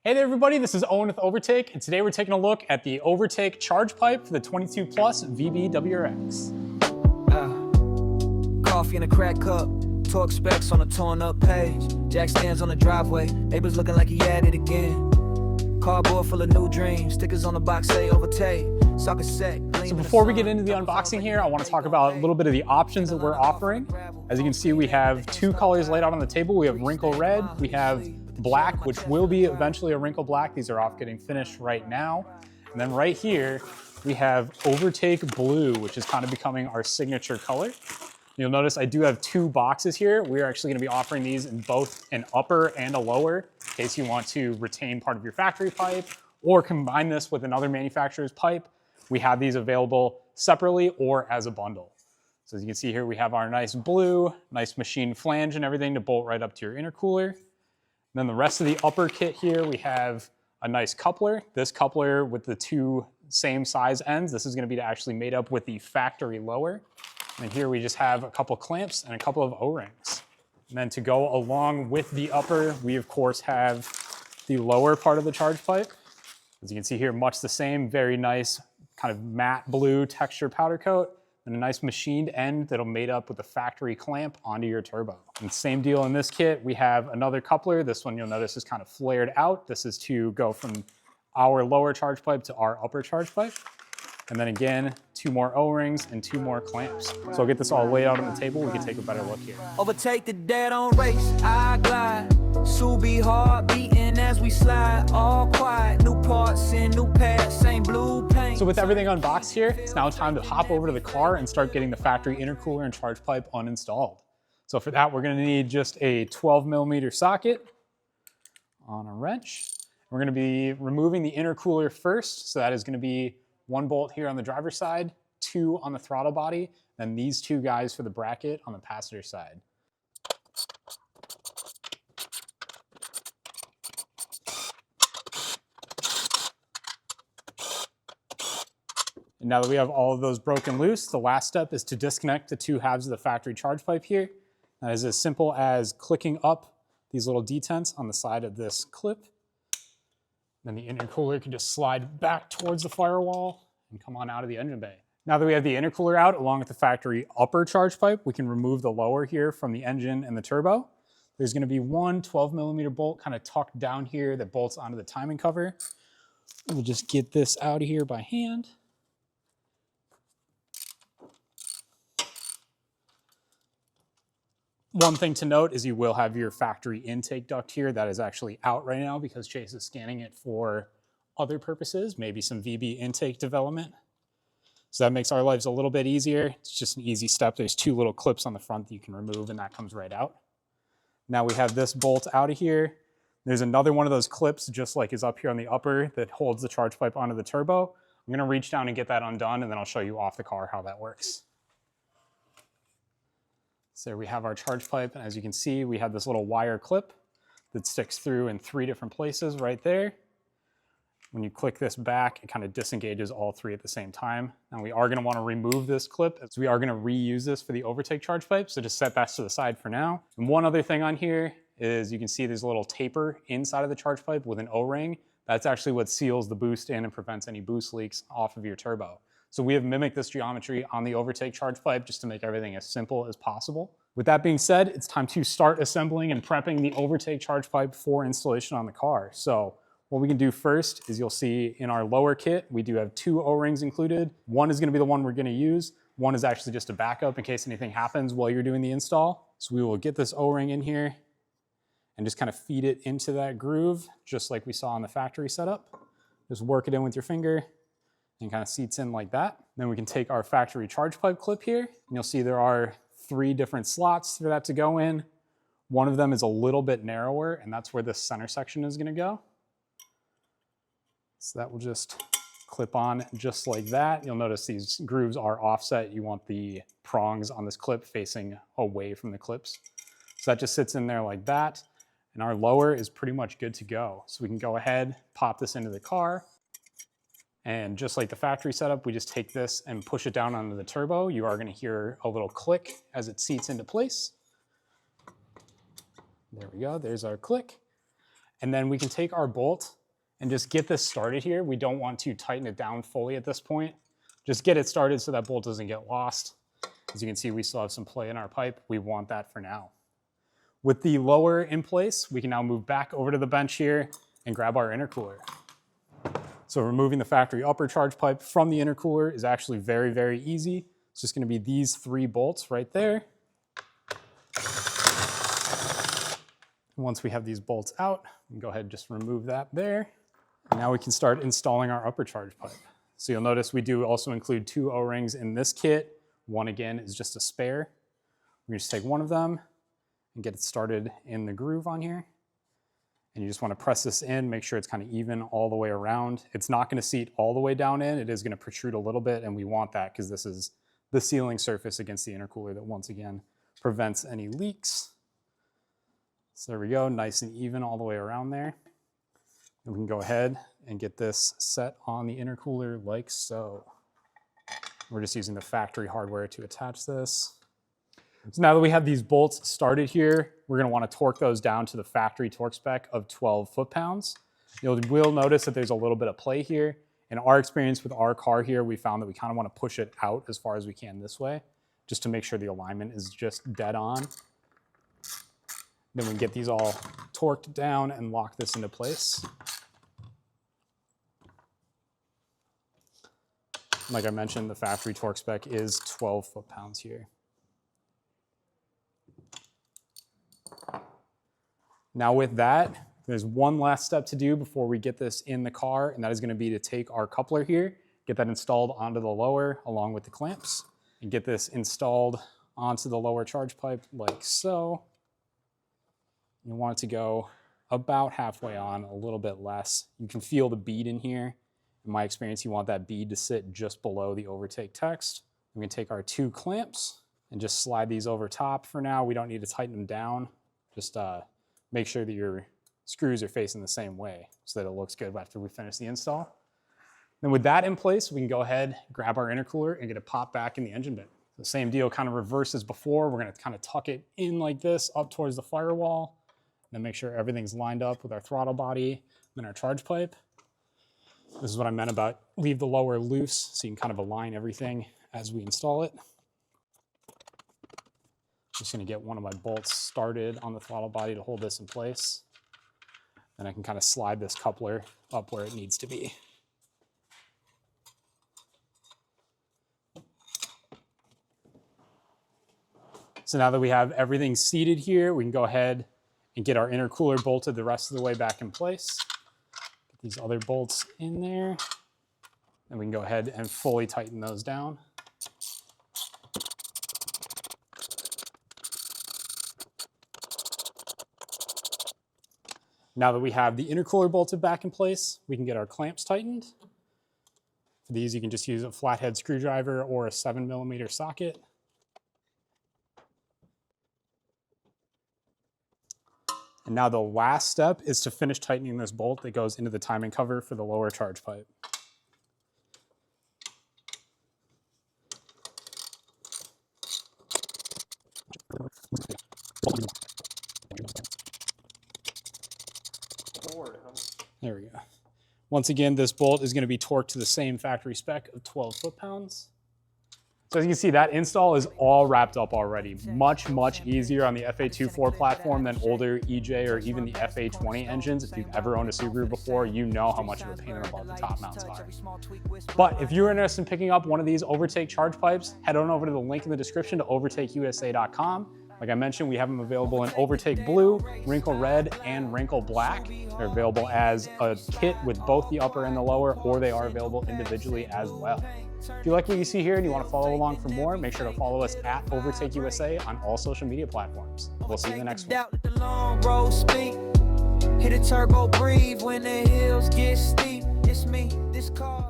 Hey there everybody, this is Owen with Overtake, and today we're taking a look at the Overtake Charge Pipe for the 22 Plus VB WRX. Coffee in a crack cup, torque specs on a torn up page. Jack stands on the driveway, neighbors looking like he had it again. Cardboard full of new dreams, stickers on the box say Overtake. So before we get into the unboxing here, I want to talk about a little bit of the options that we're offering. As you can see, we have two colors laid out on the table. We have wrinkle red, we have black, which will be eventually a wrinkle black. These are off getting finished right now. And then right here, we have Overtake blue, which is kind of becoming our signature color. You'll notice I do have two boxes here. We're actually gonna be offering these in both an upper and a lower, in case you want to retain part of your factory pipe or combine this with another manufacturer's pipe. We have these available separately or as a bundle. So as you can see here, we have our nice blue, nice machine flange and everything to bolt right up to your intercooler. Then the rest of the upper kit here, we have a nice coupler. This coupler with the two same size ends, this is gonna be actually made up with the factory lower. And here we just have a couple clamps and a couple of O-rings. And then to go along with the upper, we of course have the lower part of the charge pipe. As you can see here, much the same, very nice kind of matte blue texture powder coat. And a nice machined end that'll made up with a factory clamp onto your turbo. And same deal in this kit, we have another coupler. This one you'll notice is kind of flared out. This is to go from our lower charge pipe to our upper charge pipe. And then again, two more O-rings and two more clamps. So I'll get this all laid out on the table. We can take a better look here. Overtake the dead on race, I glide. Subi heart beating as we slide, all quiet. New parts in new pads, same blue paint. So with everything unboxed here, it's now time to hop over to the car and start getting the factory intercooler and charge pipe uninstalled. So for that, we're gonna need just a 12mm socket on a wrench. We're gonna be removing the intercooler first. So that is gonna be one bolt here on the driver's side, two on the throttle body, then these two guys for the bracket on the passenger side. And now that we have all of those broken loose, the last step is to disconnect the two halves of the factory charge pipe here. That is as simple as clicking up these little detents on the side of this clip. Then the intercooler can just slide back towards the firewall and come on out of the engine bay. Now that we have the intercooler out along with the factory upper charge pipe, we can remove the lower here from the engine and the turbo. There's gonna be one 12mm bolt kind of tucked down here that bolts onto the timing cover. We'll just get this out of here by hand. One thing to note is you will have your factory intake duct here that is actually out right now because Chase is scanning it for other purposes, maybe some VB intake development. So that makes our lives a little bit easier. It's just an easy step. There's two little clips on the front that you can remove and that comes right out. Now we have this bolt out of here. There's another one of those clips just like is up here on the upper that holds the charge pipe onto the turbo. I'm gonna reach down and get that undone and then I'll show you off the car how that works. So there we have our charge pipe, and as you can see, we have this little wire clip that sticks through in three different places right there. When you click this back, it kind of disengages all three at the same time. And we are gonna wanna remove this clip, as we are gonna reuse this for the Overtake charge pipe, so just set that to the side for now. And one other thing on here is you can see there's a little taper inside of the charge pipe with an O-ring. That's actually what seals the boost in and prevents any boost leaks off of your turbo. So we have mimicked this geometry on the Overtake charge pipe just to make everything as simple as possible. With that being said, it's time to start assembling and prepping the Overtake charge pipe for installation on the car. So what we can do first is you'll see in our lower kit, we do have two O-rings included. One is gonna be the one we're gonna use. One is actually just a backup in case anything happens while you're doing the install. So we will get this O-ring in here and just kind of feed it into that groove, just like we saw on the factory setup. Just work it in with your finger and kind of seats in like that. Then we can take our factory charge pipe clip here, and you'll see there are three different slots for that to go in. One of them is a little bit narrower, and that's where this center section is gonna go. So that will just clip on just like that. You'll notice these grooves are offset. You want the prongs on this clip facing away from the clips. So that just sits in there like that. And our lower is pretty much good to go. So we can go ahead, pop this into the car. And just like the factory setup, we just take this and push it down onto the turbo. You are gonna hear a little click as it seats into place. There we go, there's our click. And then we can take our bolt and just get this started here. We don't want to tighten it down fully at this point. Just get it started so that bolt doesn't get lost. As you can see, we still have some play in our pipe. We want that for now. With the lower in place, we can now move back over to the bench here and grab our intercooler. So removing the factory upper charge pipe from the intercooler is actually very, very easy. It's just gonna be these 3 bolts right there. Once we have these bolts out, we can go ahead and just remove that there. And now we can start installing our upper charge pipe. So you'll notice we do also include 2 O-rings in this kit. One again is just a spare. We're gonna just take one of them and get it started in the groove on here. And you just wanna press this in, make sure it's kind of even all the way around. It's not gonna seat all the way down in, it is gonna protrude a little bit, and we want that because this is the sealing surface against the intercooler that once again prevents any leaks. So there we go, nice and even all the way around there. And we can go ahead and get this set on the intercooler like so. We're just using the factory hardware to attach this. So now that we have these bolts started here, we're gonna wanna torque those down to the factory torque spec of 12 foot-pounds. You will notice that there's a little bit of play here. In our experience with our car here, we found that we kind of wanna push it out as far as we can this way, just to make sure the alignment is just dead on. Then we can get these all torqued down and lock this into place. Like I mentioned, the factory torque spec is 12 foot-pounds here. Now with that, there's one last step to do before we get this in the car, and that is gonna be to take our coupler here, get that installed onto the lower along with the clamps, and get this installed onto the lower charge pipe like so. You want it to go about halfway on, a little bit less. You can feel the bead in here. In my experience, you want that bead to sit just below the overtake text. We can take our 2 clamps and just slide these over top for now. We don't need to tighten them down. Just make sure that your screws are facing the same way so that it looks good after we finish the install. Then with that in place, we can go ahead, grab our intercooler and get it popped back in the engine bin. The same deal, kind of reverse as before. We're gonna kind of tuck it in like this up towards the firewall. And make sure everything's lined up with our throttle body and our charge pipe. This is what I meant about leave the lower loose so you can kind of align everything as we install it. Just gonna get one of my bolts started on the throttle body to hold this in place. Then I can kind of slide this coupler up where it needs to be. So now that we have everything seated here, we can go ahead and get our intercooler bolted the rest of the way back in place. Get these other bolts in there. And we can go ahead and fully tighten those down. Now that we have the intercooler bolted back in place, we can get our clamps tightened. For these, you can just use a flathead screwdriver or a 7mm socket. And now the last step is to finish tightening this bolt that goes into the timing cover for the lower charge pipe. There we go. Once again, this bolt is going to be torqued to the same factory spec of 12 foot-pounds. So as you can see, that install is all wrapped up already. Much, much easier on the FA24 platform than older EJ or even the FA20 engines. If you've ever owned a Subaru before, you know how much of a pain in the butt the top mounts are. But if you're interested in picking up one of these OVERTAKE charge pipes, head on over to the link in the description to overtakeusa.com. Like I mentioned, we have them available in OVERTAKE Blue, Wrinkle Red, and Wrinkle Black. They're available as a kit with both the upper and the lower, or they are available individually as well. If you like what you see here and you want to follow along for more, make sure to follow us at OVERTAKE USA on all social media platforms. We'll see you in the next one. Hit a turbo, breathe when the hills get steep. It's me, this car.